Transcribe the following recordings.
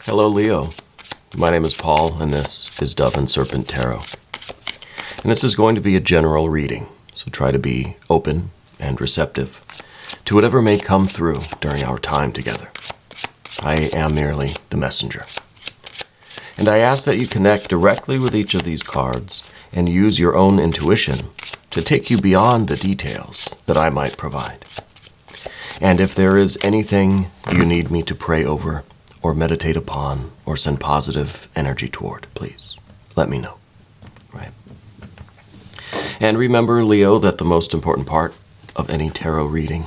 Hello, Leo. My name is Paul, and this is Dove and Serpent Tarot. And this is going to be a general reading, so try to be open and receptive to whatever may come through during our time together. I am merely the messenger. And I ask that you connect directly with each of these cards and use your own intuition to take you beyond the details that I might provide. And if there is anything you need me to pray over, or meditate upon, or send positive energy toward, please let me know, right? And remember, Leo, that the most important part of any tarot reading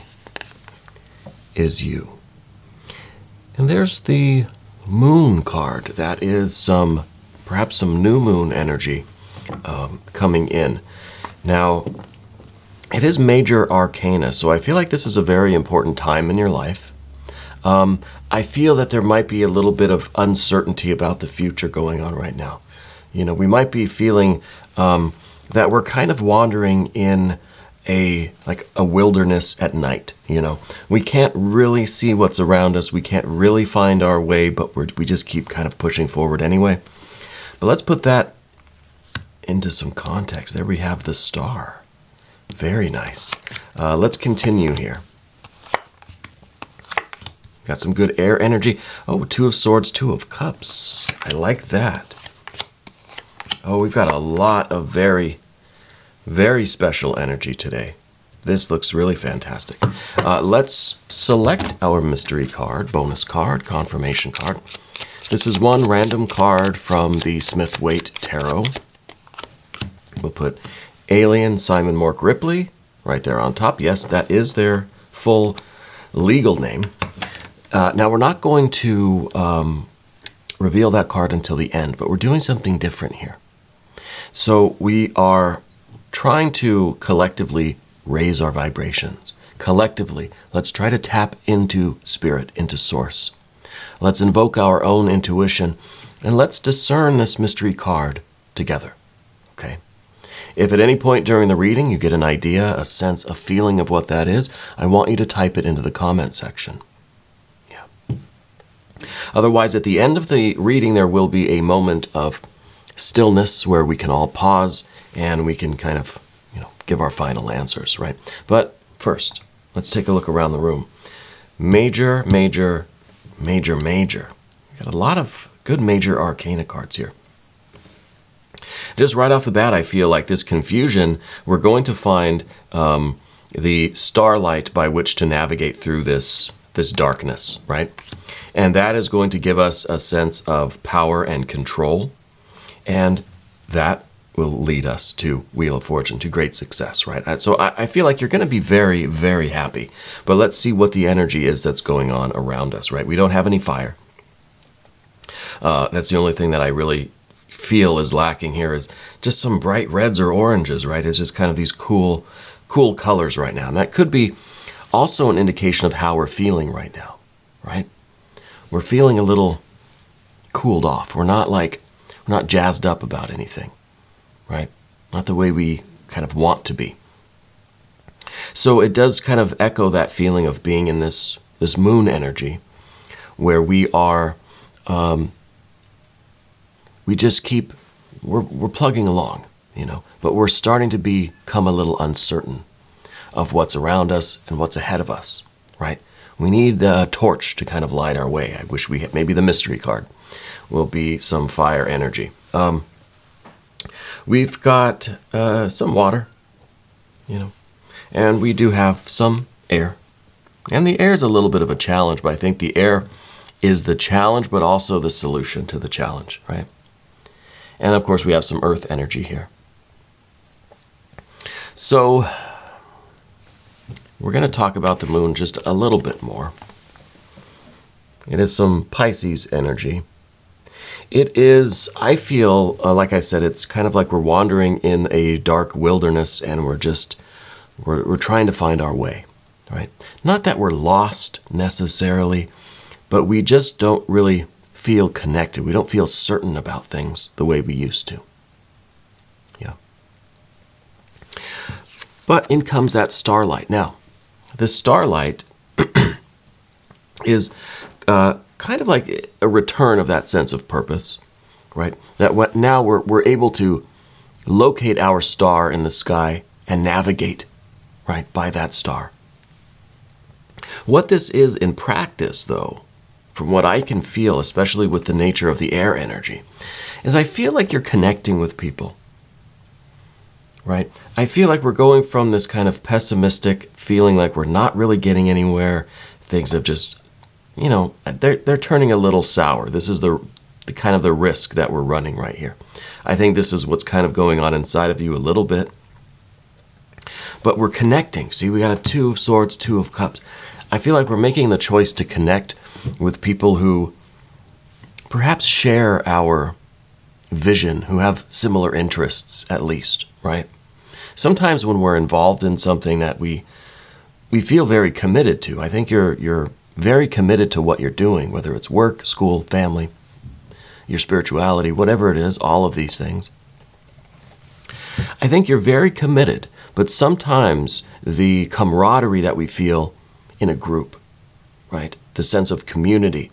is you. And there's the moon card. That is perhaps some new moon energy coming in. Now, it is major arcana, so I feel like this is a very important time in your life. I feel that there might be a little bit of uncertainty about the future going on right now. You know, we might be feeling that we're kind of wandering in a wilderness at night, you know. We can't really see what's around us. We can't really find our way, but we just keep kind of pushing forward anyway. But let's put that into some context. There we have the star. Very nice. Let's continue here. Got some good air energy. Oh, Two of Swords, Two of Cups. I like that. Oh, we've got a lot of very, very special energy today. This looks really fantastic. Let's select our mystery card, bonus card, confirmation card. This is one random card from the Smith-Waite Tarot. We'll put Alien Simon Mork Ripley right there on top. Yes, that is their full legal name. Now, we're not going to reveal that card until the end, but we're doing something different here. So we are trying to collectively raise our vibrations. Collectively, let's try to tap into spirit, into source. Let's invoke our own intuition, and let's discern this mystery card together, okay? If at any point during the reading you get an idea, a sense, a feeling of what that is, I want you to type it into the comment section. Otherwise, at the end of the reading, there will be a moment of stillness where we can all pause and we can kind of, give our final answers, right? But first, let's take a look around the room. Major, major, major, major. We've got a lot of good major arcana cards here. Just right off the bat, I feel like this confusion, we're going to find the starlight by which to navigate through this darkness, right? And that is going to give us a sense of power and control. And that will lead us to Wheel of Fortune, to great success, right? So I feel like you're going to be very, very happy. But let's see what the energy is that's going on around us, right? We don't have any fire. That's the only thing that I really feel is lacking here, is just some bright reds or oranges, right? It's just kind of these cool colors right now. And that could be also an indication of how we're feeling right now, right? We're feeling a little cooled off. We're not jazzed up about anything, right? Not the way we kind of want to be. So it does kind of echo that feeling of being in this moon energy where we are, we just keep, we're plugging along, but we're starting to become a little uncertain of what's around us and what's ahead of us, right? We need a torch to kind of light our way. I wish we had, maybe the mystery card will be some fire energy. We've got some water, and we do have some air. And the air is a little bit of a challenge, but I think the air is the challenge, but also the solution to the challenge, right? And of course, we have some earth energy here. So we're going to talk about the moon just a little bit more. It is some Pisces energy. It is, I feel, like I said, it's kind of like we're wandering in a dark wilderness and we're trying to find our way, right? Not that we're lost necessarily, but we just don't really feel connected. We don't feel certain about things the way we used to. Yeah. But in comes that starlight. Now, this starlight is kind of like a return of that sense of purpose, right? That what now we're able to locate our star in the sky and navigate, right, by that star. What this is in practice, though, from what I can feel, especially with the nature of the air energy, is I feel like you're connecting with people, right? I feel like we're going from this kind of pessimistic feeling like we're not really getting anywhere. Things have just, they're turning a little sour. This is the kind of the risk that we're running right here. I think this is what's kind of going on inside of you a little bit. But we're connecting. See, we got a Two of Swords, Two of Cups. I feel like we're making the choice to connect with people who perhaps share our vision, who have similar interests at least, right? Sometimes when we're involved in something that we feel very committed to, I think you're very committed to what you're doing, whether it's work, school, family, your spirituality, whatever it is, all of these things. I think you're very committed, but sometimes the camaraderie that we feel in a group, right, the sense of community,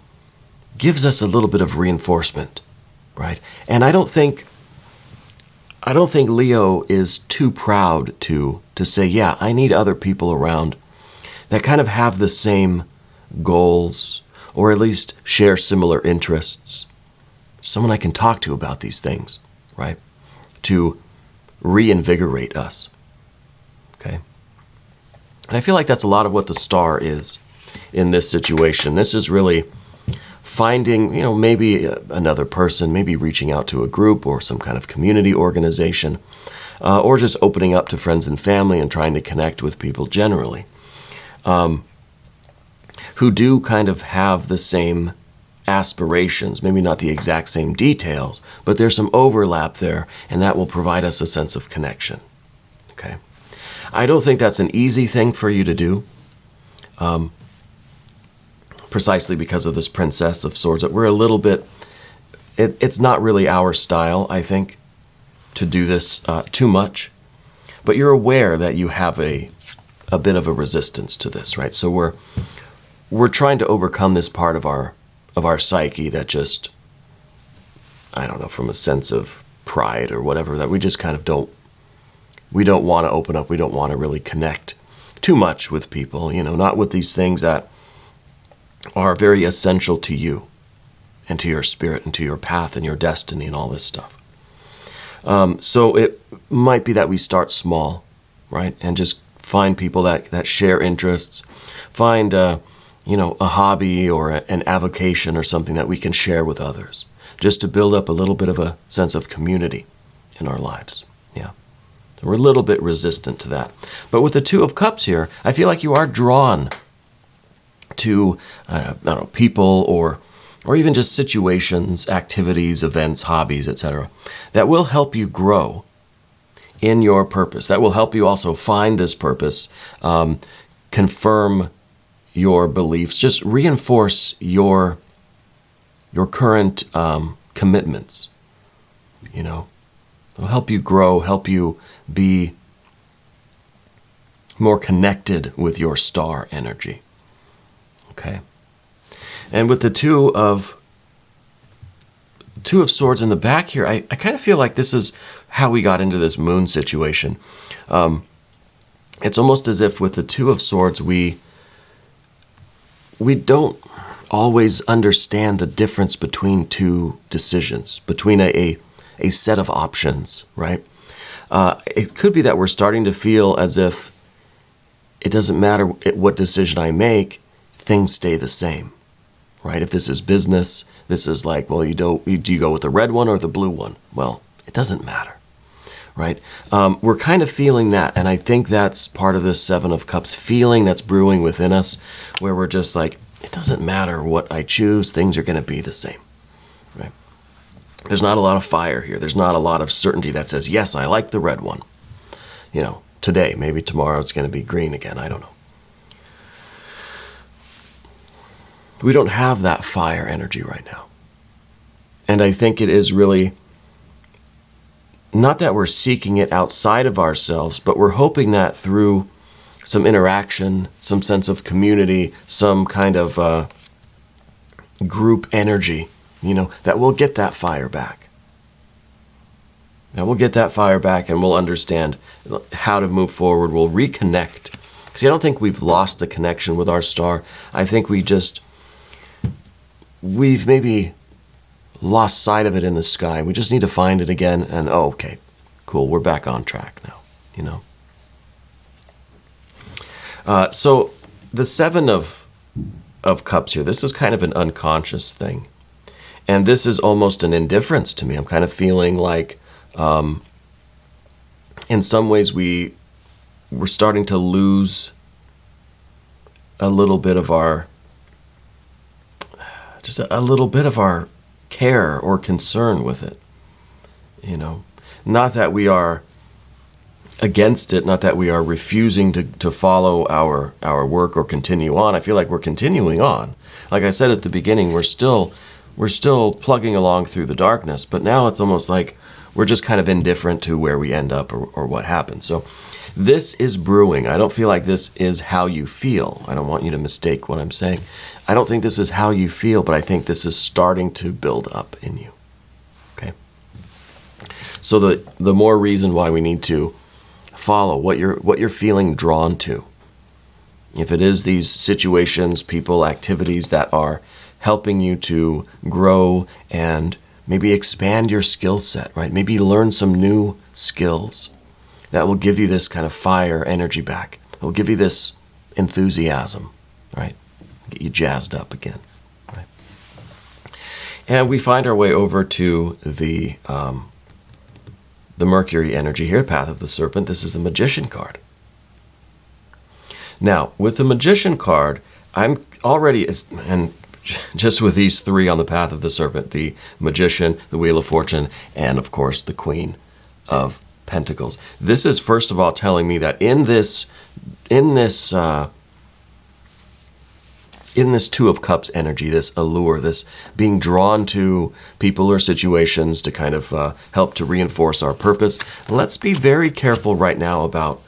gives us a little bit of reinforcement, right? And I don't think Leo is too proud to say, yeah, I need other people around that kind of have the same goals, or at least share similar interests. Someone I can talk to about these things, right? To reinvigorate us, okay? And I feel like that's a lot of what the star is in this situation. This is really finding, maybe another person, maybe reaching out to a group or some kind of community organization, or just opening up to friends and family and trying to connect with people generally, who do kind of have the same aspirations, maybe not the exact same details, but there's some overlap there, and that will provide us a sense of connection, okay? I don't think that's an easy thing for you to do, precisely because of this Princess of Swords, that we're a little bit, it's not really our style, I think, to do this too much, but you're aware that you have a bit of a resistance to this, right? So we're trying to overcome this part of our psyche that just, I don't know, from a sense of pride or whatever, that we just kind of don't want to open up. We don't want to really connect too much with people, not with these things that are very essential to you and to your spirit and to your path and your destiny and all this stuff. So it might be that we start small, right? And just find people that share interests, find a hobby or an avocation or something that we can share with others, just to build up a little bit of a sense of community in our lives. Yeah. So we're a little bit resistant to that. But with the Two of Cups here, I feel like you are drawn to, people or even just situations, activities, events, hobbies, etc., that will help you grow in your purpose. That will help you also find this purpose, confirm your beliefs, just reinforce your current commitments. It'll help you grow, help you be more connected with your star energy. Okay. And with the Two of Swords in the back here, I kind of feel like this is how we got into this moon situation. It's almost as if with the Two of Swords, we don't always understand the difference between two decisions, between a set of options, right? It could be that we're starting to feel as if it doesn't matter what decision I make, things stay the same, right? If this is business, this is like, well, do you go with the red one or the blue one? Well, it doesn't matter, right? We're kind of feeling that, and I think that's part of this Seven of Cups feeling that's brewing within us, where we're just like, it doesn't matter what I choose, things are going to be the same, right? There's not a lot of fire here. There's not a lot of certainty that says, yes, I like the red one. Today, maybe tomorrow it's going to be green again. I don't know. We don't have that fire energy right now. And I think it is really not that we're seeking it outside of ourselves, but we're hoping that through some interaction, some sense of community, some kind of group energy, that we'll get that fire back. That we'll get that fire back, and we'll understand how to move forward. We'll reconnect. See, I don't think we've lost the connection with our star. I think we've maybe lost sight of it in the sky. We just need to find it again, and okay, cool, we're back on track now, So the Seven of Cups here, this is kind of an unconscious thing. And this is almost an indifference to me. I'm kind of feeling like, in some ways, we're starting to lose a little bit of our, just a little bit of our care or concern with it. Not that we are against it, not that we are refusing to follow our work or continue on. I feel like we're continuing on. Like I said at the beginning, we're still plugging along through the darkness, but now it's almost like we're just kind of indifferent to where we end up or what happens. So this is brewing. I don't feel like this is how you feel. I don't want you to mistake what I'm saying. I don't think this is how you feel, but I think this is starting to build up in you. Okay? So the more reason why we need to follow what you're feeling drawn to. If it is these situations, people, activities that are helping you to grow and maybe expand your skill set, right? Maybe learn some new skills that will give you this kind of fire energy back. It will give you this enthusiasm, right? Get you jazzed up again, right? And we find our way over to the Mercury energy here, Path of the Serpent. This is the Magician card. Now, with the Magician card, I'm already, and just with these three on the Path of the Serpent, the Magician, the Wheel of Fortune, and of course the Queen of Pentacles. This is first of all telling me that in this Two of Cups energy, this allure, this being drawn to people or situations to kind of help to reinforce our purpose, let's be very careful right now about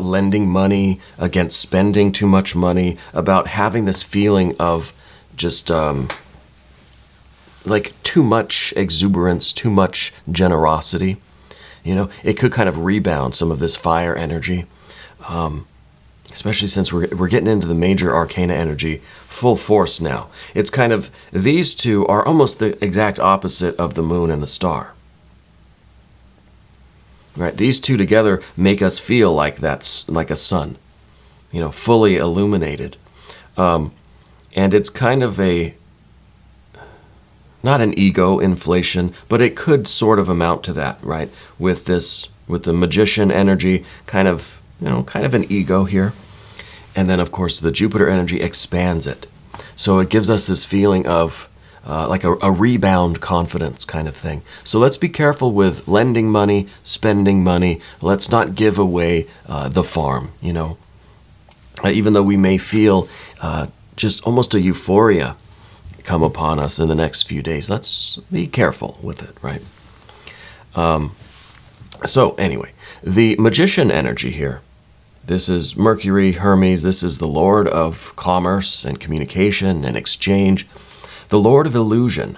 lending money, against spending too much money, about having this feeling of just like too much exuberance, too much generosity. It could kind of rebound some of this fire energy, especially since we're getting into the major arcana energy full force now. It's kind of, these two are almost the exact opposite of the moon and the star. Right, these two together make us feel like that's like a sun, fully illuminated. And it's kind of not an ego inflation, but it could sort of amount to that, right? With the Magician energy, kind of an ego here. And then, of course, the Jupiter energy expands it. So it gives us this feeling of like a rebound confidence kind of thing. So let's be careful with lending money, spending money. Let's not give away the farm, even though we may feel just almost a euphoria come upon us in the next few days. Let's be careful with it, right? So anyway, the Magician energy here. This is Mercury, Hermes. This is the Lord of commerce and communication and exchange. The Lord of illusion,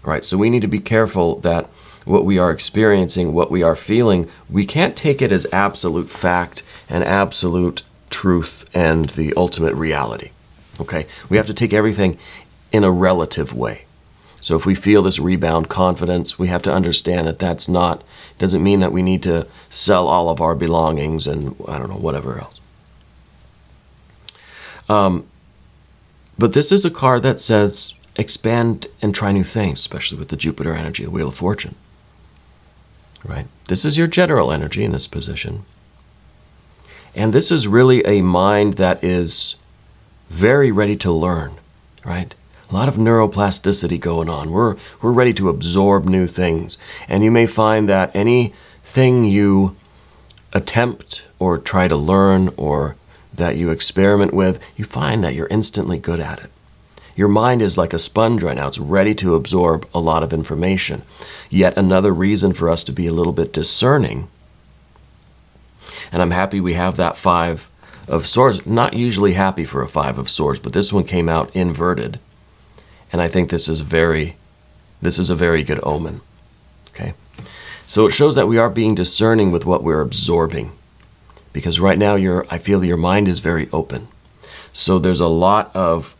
right? So we need to be careful that what we are experiencing, what we are feeling, we can't take it as absolute fact and absolute truth and the ultimate reality, okay? We have to take everything in a relative way. So if we feel this rebound confidence, we have to understand that doesn't mean that we need to sell all of our belongings and, I don't know, whatever else. But this is a card that says, expand and try new things, especially with the Jupiter energy, the Wheel of Fortune. Right? This is your general energy in this position. And this is really a mind that is very ready to learn, right? A lot of neuroplasticity going on. We're ready to absorb new things. And you may find that anything you attempt or try to learn or that you experiment with, you find that you're instantly good at it. Your mind is like a sponge right now. It's ready to absorb a lot of information. Yet another reason for us to be a little bit discerning. And I'm happy we have that 5 of Swords. Not usually happy for a Five of Swords, but this one came out inverted. And I think this is a very good omen. Okay? So it shows that we are being discerning with what we're absorbing. Because right now I feel your mind is very open. So there's a lot of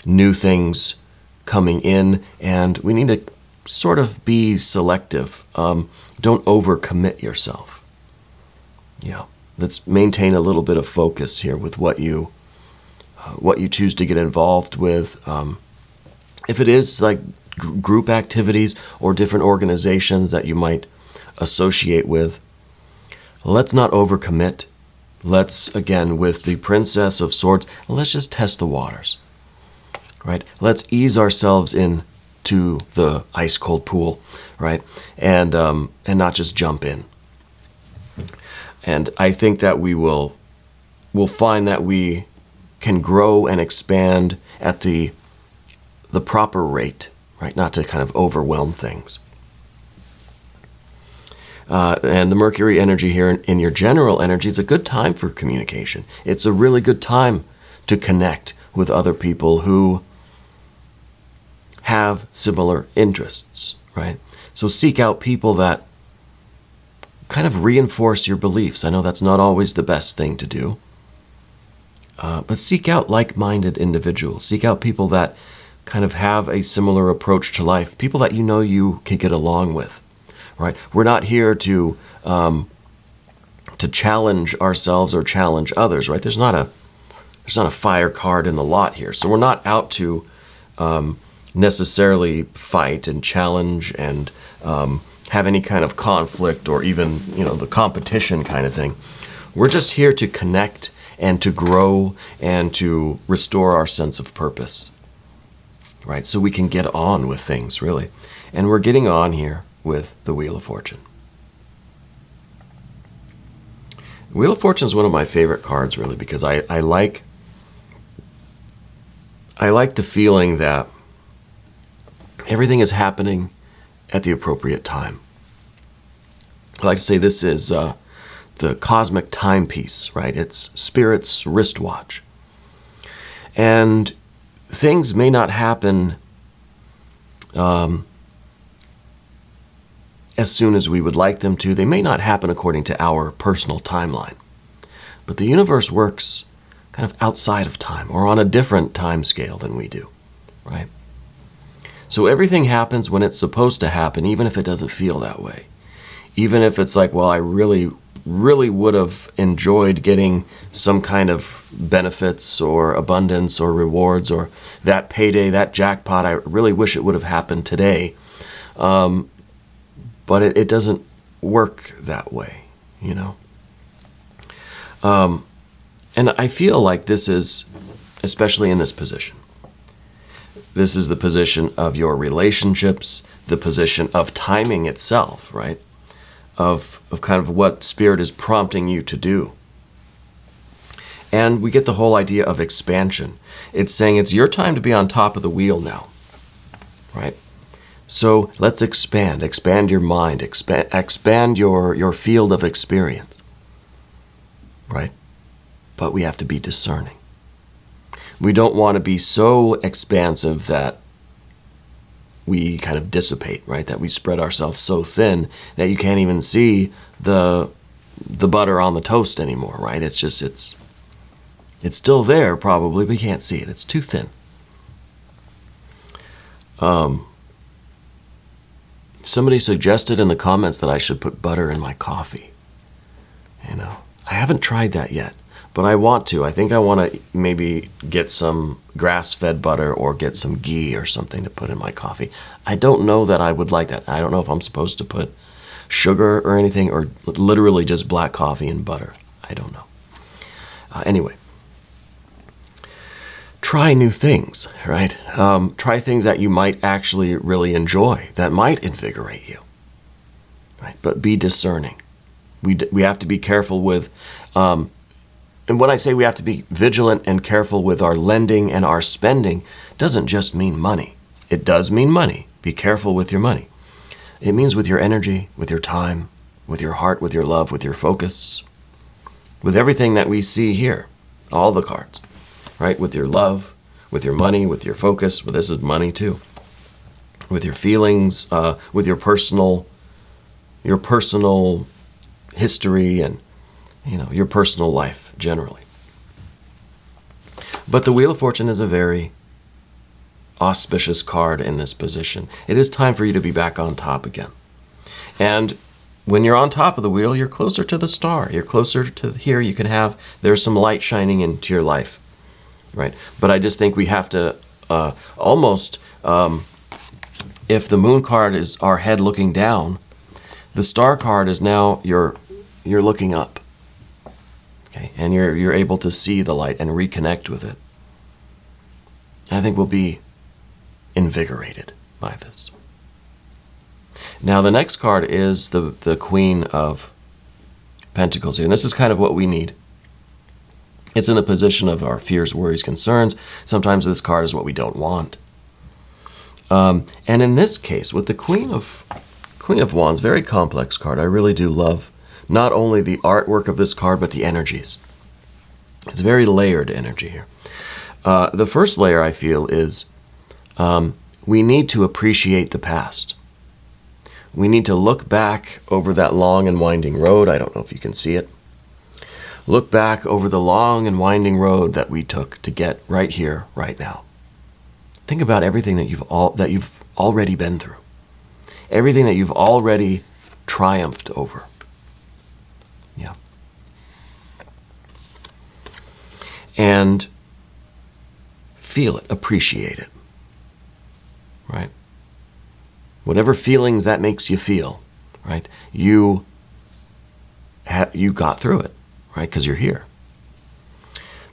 new things coming in, and we need to sort of be selective. Don't overcommit yourself. Yeah, let's maintain a little bit of focus here with what you choose to get involved with. If it is like group activities or different organizations that you might associate with, let's not overcommit. Let's, again, with the Princess of Swords, let's just test the waters, right? Let's ease ourselves into the ice-cold pool, right? And not just jump in. And I think that we'll find that we can grow and expand at the proper rate, right? Not to kind of overwhelm things. And the Mercury energy here in your general energy is a good time for communication. It's a really good time to connect with other people who have similar interests, right? So seek out people that kind of reinforce your beliefs. I know that's not always the best thing to do, but seek out like-minded individuals. Seek out people that kind of have a similar approach to life, people that you know you can get along with. Right? We're not here to challenge ourselves or challenge others, right? There's not a fire card in the lot here. So we're not out to necessarily fight and challenge and have any kind of conflict or even, the competition kind of thing. We're just here to connect and to grow and to restore our sense of purpose, right? So we can get on with things, really. And we're getting on here with the Wheel of Fortune. The Wheel of Fortune is one of my favorite cards, really, because I like the feeling that everything is happening at the appropriate time. I like to say this is the cosmic timepiece, right? It's Spirit's wristwatch. And things may not happen as soon as we would like them to. They may not happen according to our personal timeline. But the universe works kind of outside of time or on a different time scale than we do, right? So everything happens when it's supposed to happen, even if it doesn't feel that way. Even if it's like, well, I really, really would have enjoyed getting some kind of benefits or abundance or rewards or that payday, that jackpot, I really wish it would have happened today. But it doesn't work that way, And I feel like this is, especially in this position, this is the position of your relationships, the position of timing itself, right? Of kind of what Spirit is prompting you to do. And we get the whole idea of expansion. It's saying it's your time to be on top of the wheel now, right? So let's expand your mind, expand your field of experience, right? But we have to be discerning. We don't want to be so expansive that we kind of dissipate, right? That we spread ourselves so thin that you can't even see the butter on the toast anymore, right? It's still there probably, but you can't see it. It's too thin. Somebody suggested in the comments that I should put butter in my coffee. I haven't tried that yet, but I want to. I think I want to maybe get some grass-fed butter or get some ghee or something to put in my coffee. I don't know that I would like that. I don't know if I'm supposed to put sugar or anything or literally just black coffee and butter. I don't know. Anyway. Try new things, right? Try things that you might actually really enjoy, that might invigorate you, right? But be discerning. We have to be careful with, and when I say we have to be vigilant and careful with our lending and our spending, doesn't just mean money. It does mean money. Be careful with your money. It means with your energy, with your time, with your heart, with your love, with your focus, with everything that we see here, all the cards, right? With your love, with your money, with your focus. Well, this is money too. With your feelings, with your personal history, and your personal life generally. But the Wheel of Fortune is a very auspicious card in this position. It is time for you to be back on top again. And when you're on top of the wheel, you're closer to the star. You're closer to here. You can have, there's some light shining into your life, right? But I just think we have to almost, if the moon card is our head looking down, the star card is now you're looking up. Okay, and you're able to see the light and reconnect with it. And I think we'll be invigorated by this. Now the next card is the Queen of Pentacles here, and this is kind of what we need. It's in the position of our fears, worries, concerns. Sometimes this card is what we don't want. And in this case, with the Queen of Wands, very complex card. I really do love not only the artwork of this card, but the energies. It's very layered energy here. The first layer, I feel, is we need to appreciate the past. We need to look back over that long and winding road. I don't know if you can see it. Look back over the long and winding road that we took to get right here, right now. Think about everything that you've already been through. Everything that you've already triumphed over. Yeah. And feel it, appreciate it, right? Whatever feelings that makes you feel, right? You got through it, right? Because you're here.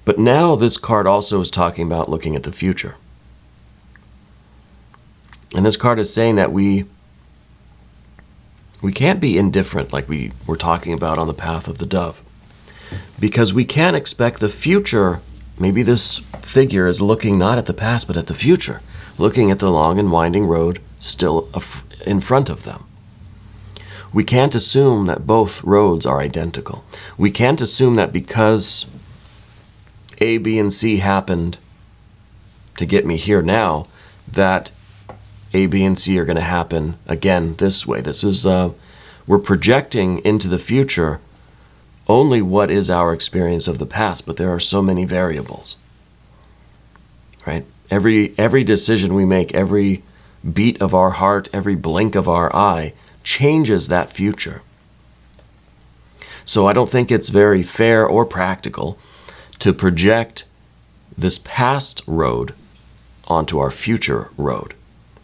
But now this card also is talking about looking at the future. And this card is saying that we can't be indifferent like we were talking about on the path of the dove. Because we can't expect the future. Maybe this figure is looking not at the past, but at the future. Looking at the long and winding road still in front of them. We can't assume that both roads are identical. We can't assume that because A, B, and C happened to get me here now, that A, B, and C are going to happen again this way. This is, we're projecting into the future only what is our experience of the past, but there are so many variables, right? Every decision we make, every beat of our heart, every blink of our eye changes that future. So I don't think it's very fair or practical to project this past road onto our future road.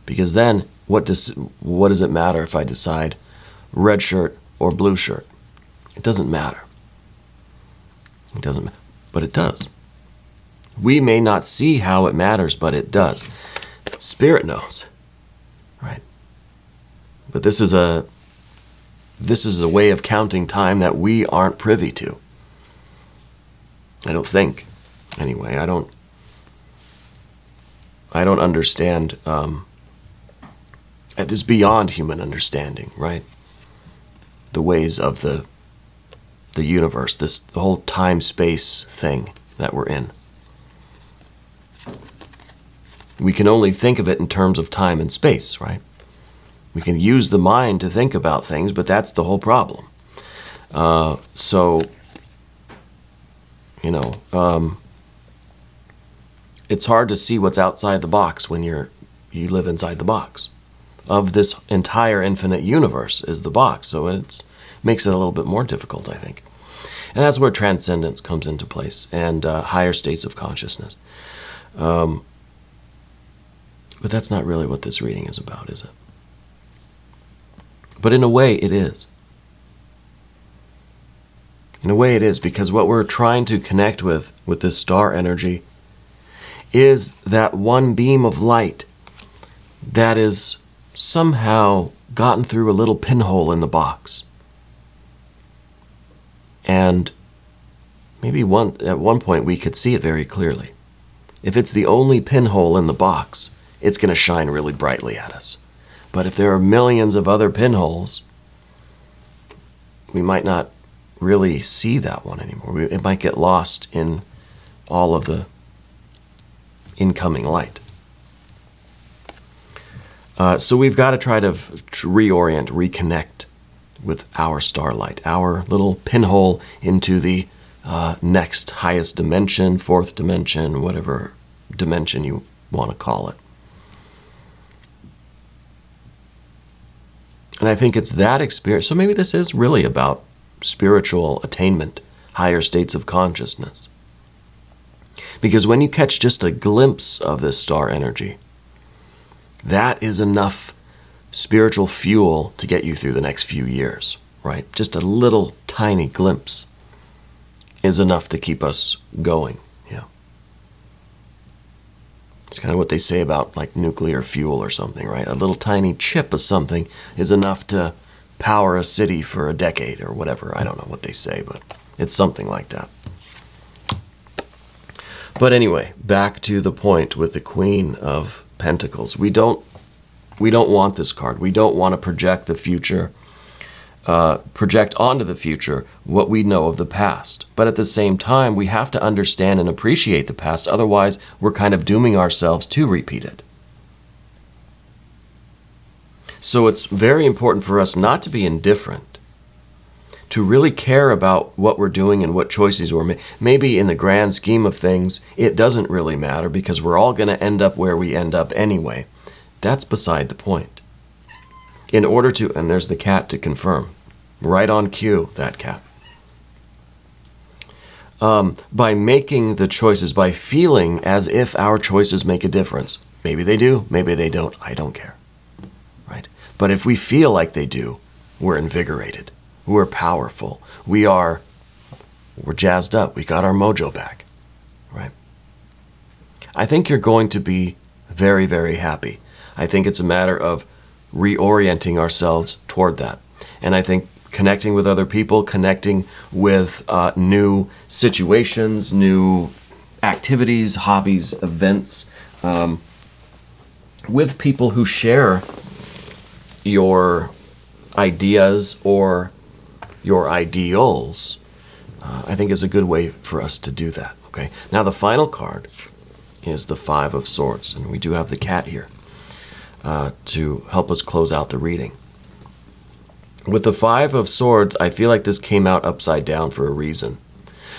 Because then what does it matter if I decide red shirt or blue shirt? It doesn't matter. It doesn't matter, but it does. We may not see how it matters, but it does. Spirit knows, right? But this is a way of counting time that we aren't privy to. I don't think, anyway. I don't understand. It is beyond human understanding, right? The ways of the universe, the whole time-space thing that we're in. We can only think of it in terms of time and space, right? We can use the mind to think about things, but that's the whole problem. It's hard to see what's outside the box when you live inside the box. Of this entire infinite universe is the box, so it makes it a little bit more difficult, I think. And that's where transcendence comes into place, and higher states of consciousness. But that's not really what this reading is about, is it? But in a way, it is. In a way, it is, because what we're trying to connect with this star energy is that one beam of light that is somehow gotten through a little pinhole in the box. And maybe at one point we could see it very clearly. If it's the only pinhole in the box, it's going to shine really brightly at us. But if there are millions of other pinholes, we might not really see that one anymore. It might get lost in all of the incoming light. So we've got to try to reorient, reconnect with our starlight, our little pinhole into the next highest dimension, fourth dimension, whatever dimension you want to call it. And I think it's that experience. So maybe this is really about spiritual attainment, higher states of consciousness. Because when you catch just a glimpse of this star energy, that is enough spiritual fuel to get you through the next few years, right? Just a little tiny glimpse is enough to keep us going. Yeah. It's kind of what they say about like nuclear fuel or something, right? A little tiny chip of something is enough to power a city for a decade or whatever. I don't know what they say, but it's something like that. But anyway, back to the point with the Queen of Pentacles. We don't want this card. We don't want to project the future, project onto the future what we know of the past. But at the same time, we have to understand and appreciate the past. Otherwise, we're kind of dooming ourselves to repeat it. So it's very important for us not to be indifferent, to really care about what we're doing and what choices we're making. Maybe in the grand scheme of things, it doesn't really matter because we're all going to end up where we end up anyway. That's beside the point. In order to, and there's the cat to confirm, right on cue, that cat. By making the choices, by feeling as if our choices make a difference. Maybe they do, maybe they don't, I don't care, right? But if we feel like they do, we're invigorated, we're powerful, we're jazzed up, we got our mojo back, right? I think you're going to be very, very happy. I think it's a matter of reorienting ourselves toward that. And I think connecting with other people, connecting with new situations, new activities, hobbies, events, with people who share your ideas or your ideals, I think is a good way for us to do that. Okay. Now the final card is the Five of Swords, and we do have the cat here to help us close out the reading. With the Five of Swords, I feel like this came out upside down for a reason.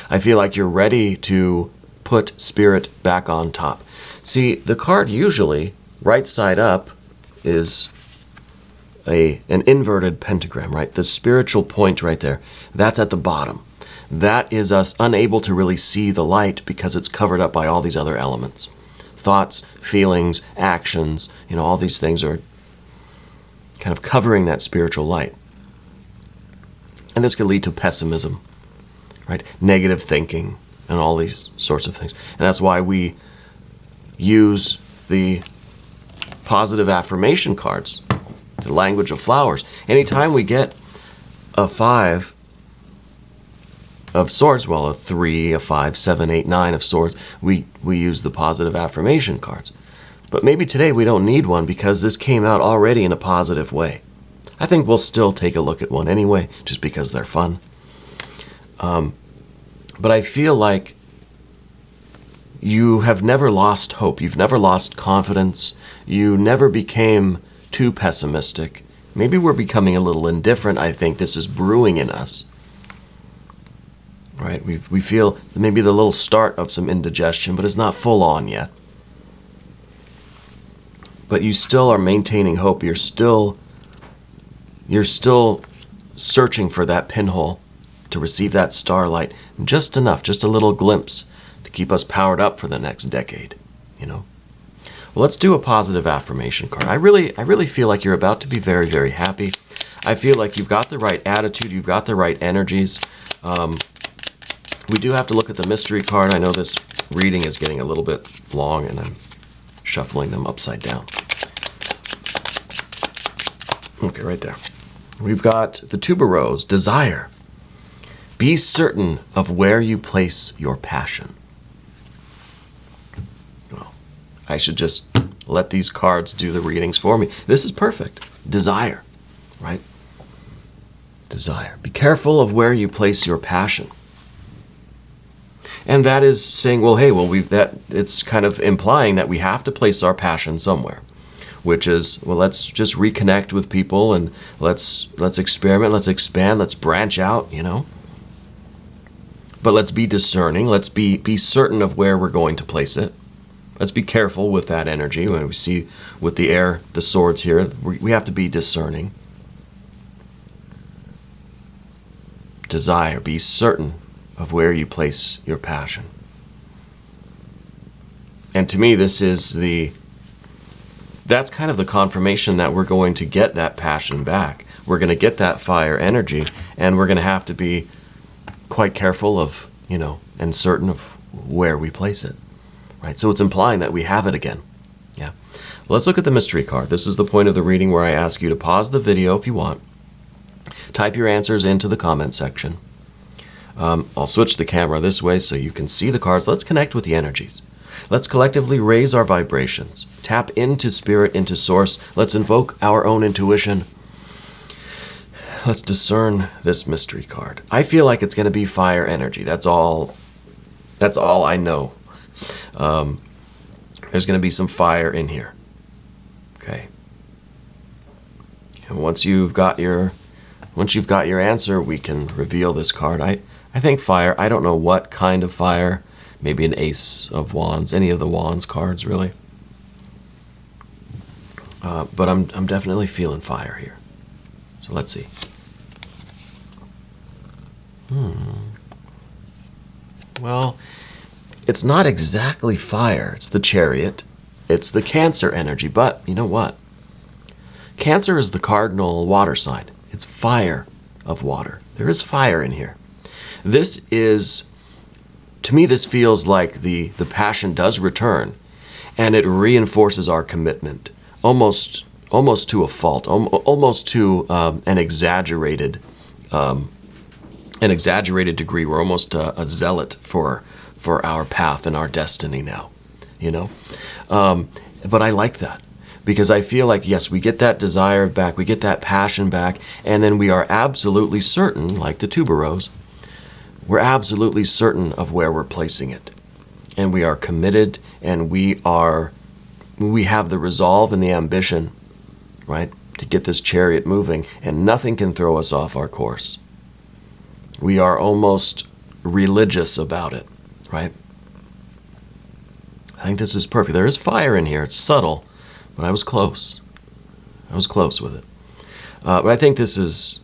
I feel like you're ready to put spirit back on top. See, the card usually, right side up, is an inverted pentagram, right? The spiritual point right there, that's at the bottom. That is us unable to really see the light because it's covered up by all these other elements. Thoughts, feelings, actions, all these things are kind of covering that spiritual light. And this could lead to pessimism, right? Negative thinking and all these sorts of things. And that's why we use the positive affirmation cards, the language of flowers. Anytime we get a 5 of swords, well, a 3, a 5, 7, 8, 9 of swords, we use the positive affirmation cards. But maybe today we don't need one because this came out already in a positive way. I think we'll still take a look at one anyway, just because they're fun. But I feel like you have never lost hope. You've never lost confidence. You never became too pessimistic. Maybe we're becoming a little indifferent. I think this is brewing in us. Right? We feel maybe the little start of some indigestion, but it's not full on yet. But you still are maintaining hope. You're still searching for that pinhole to receive that starlight, just enough, just a little glimpse to keep us powered up for the next decade, Well, let's do a positive affirmation card. I really feel like you're about to be very, very happy. I feel like you've got the right attitude, you've got the right energies. We do have to look at the mystery card. I know this reading is getting a little bit long and I'm shuffling them upside down. Okay, right there. We've got the tuberose, desire. Be certain of where you place your passion. Well, I should just let these cards do the readings for me. This is perfect. Desire, right? Desire. Be careful of where you place your passion. And that is saying, well, hey, it's kind of implying that we have to place our passion somewhere, which is, well, let's just reconnect with people and let's experiment, let's expand, let's branch out, But let's be discerning. Let's be certain of where we're going to place it. Let's be careful with that energy. When we see with the air, the swords here, we have to be discerning. Desire. Be certain of where you place your passion. And to me, that's kind of the confirmation that we're going to get that passion back. We're going to get that fire energy, and we're going to have to be quite careful of, and certain of where we place it. Right? So it's implying that we have it again. Yeah. Well, let's look at the mystery card. This is the point of the reading where I ask you to pause the video if you want. Type your answers into the comment section. I'll switch the camera this way so you can see the cards. Let's connect with the energies. Let's collectively raise our vibrations. Tap into spirit, into source. Let's invoke our own intuition. Let's discern this mystery card. I feel like it's going to be fire energy. That's all I know. There's going to be some fire in here. Okay. And once you've got your answer, we can reveal this card. I think fire. I don't know what kind of fire. Maybe an ace of wands, any of the wands cards, really. But I'm definitely feeling fire here. So let's see. Well, it's not exactly fire. It's the Chariot. It's the Cancer energy. But you know what? Cancer is the cardinal water sign. It's fire of water. There is fire in here. To me, this feels like the passion does return, and it reinforces our commitment, almost to a fault, almost to an exaggerated degree. We're almost a zealot for our path and our destiny now, But I like that. Because I feel like, yes, we get that desire back, we get that passion back, and then we are absolutely certain, like the tuberose, we're absolutely certain of where we're placing it. And we are committed, and we have the resolve and the ambition, right, to get this chariot moving, and nothing can throw us off our course. We are almost religious about it, right? I think this is perfect. There is fire in here. It's subtle. But I was close. I was close with it. But I think this is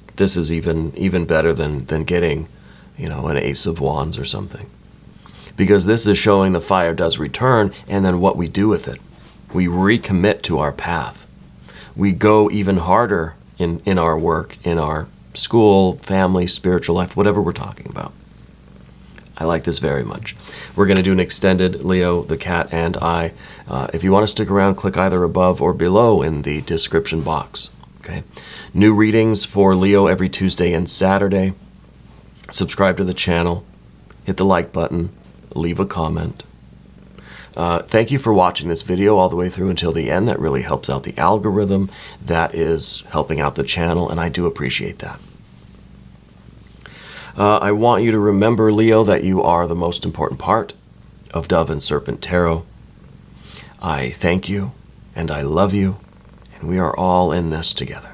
even better than getting, an ace of wands or something. Because this is showing the fire does return, and then what we do with it. We recommit to our path. We go even harder in our work, in our school, family, spiritual life, whatever we're talking about. I like this very much. We're going to do an extended Leo, the cat, and I. If you want to stick around, click either above or below in the description box. Okay. New readings for Leo every Tuesday and Saturday. Subscribe to the channel. Hit the like button. Leave a comment. Thank you for watching this video all the way through until the end. That really helps out the algorithm. That is helping out the channel, and I do appreciate that. I want you to remember, Leo, that you are the most important part of Dove and Serpent Tarot. I thank you, and I love you, and we are all in this together.